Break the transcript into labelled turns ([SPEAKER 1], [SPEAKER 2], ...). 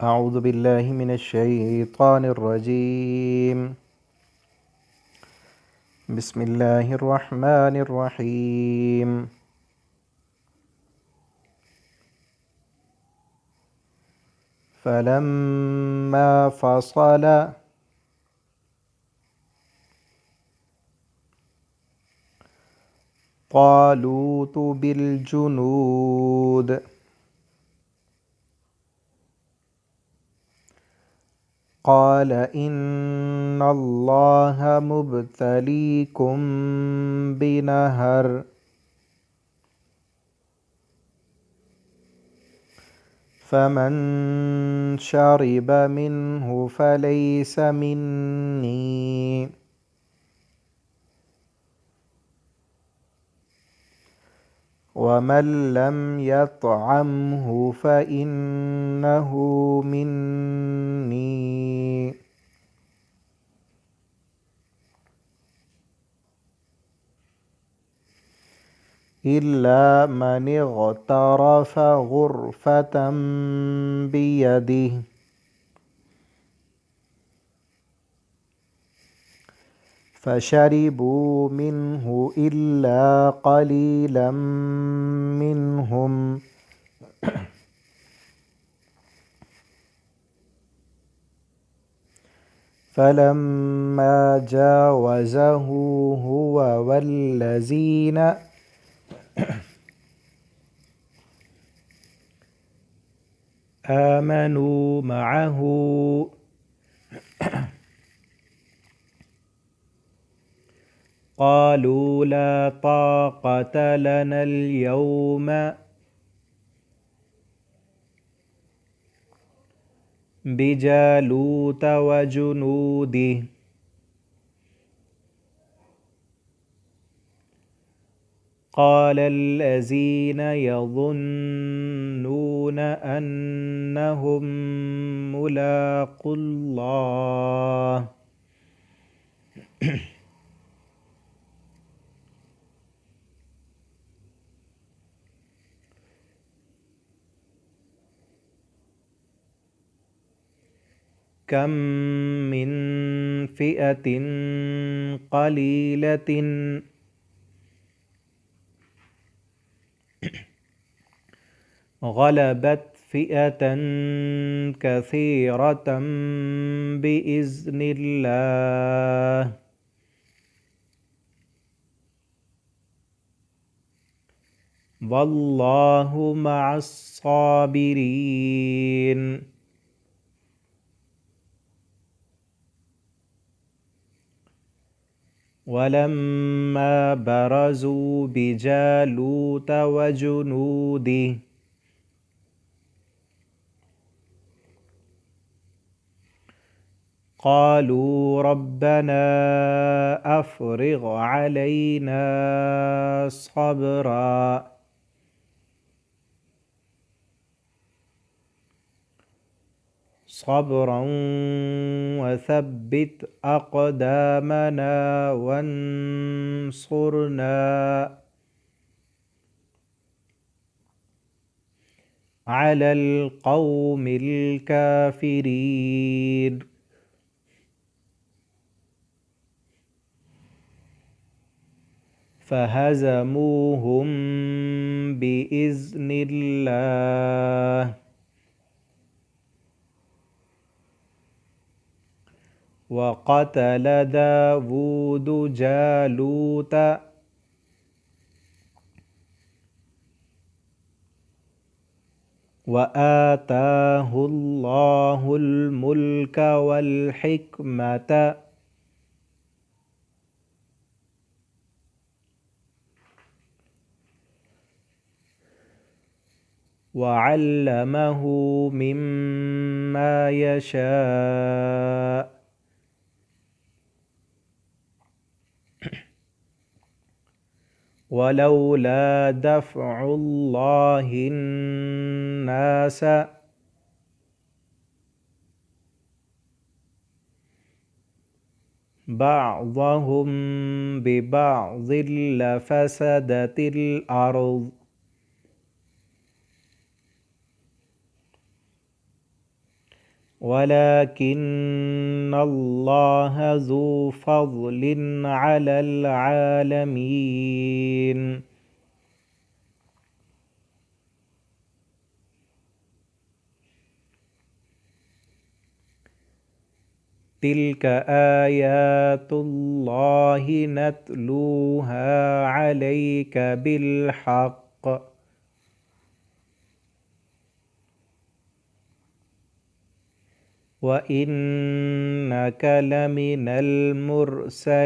[SPEAKER 1] أعوذ بالله من الشيطان الرجيم. بسم الله الرحمن الرحيم. فلما فصل طالوت بالجنود قال إن الله مبتليكم بنهر فمن شرب منه فليس مني ومن لم يطعمه فإنه مني إلا من اغترف غرفة بيده فشربوا منه إلا قليلا منهم فلما جاوزه هو والذين آمنوا معه قالوا لا طاقة لنا اليوم بجالوت وجنوده قال الذين يظنون أنهم ملاقو الله كم من فئة قليلة غلبت فئة كثيرة بإذن الله والله مع الصابرين ولما برزوا بجالوت وجنوده قالوا ربنا أفرغ علينا صبرا وثبت أقدامنا وانصرنا على القوم الكافرين فهزموهم بإذن الله وقتل داود جالوت وآتاه الله الملك والحكمة وعلمه مما يشاء ولولا دفع الله الناس بعضهم ببعض لفسدت الأرض ولكن الله ذو فضل على العالمين. تلك آيات الله نتلوها عليك بالحق وإنك لمن المرسلين.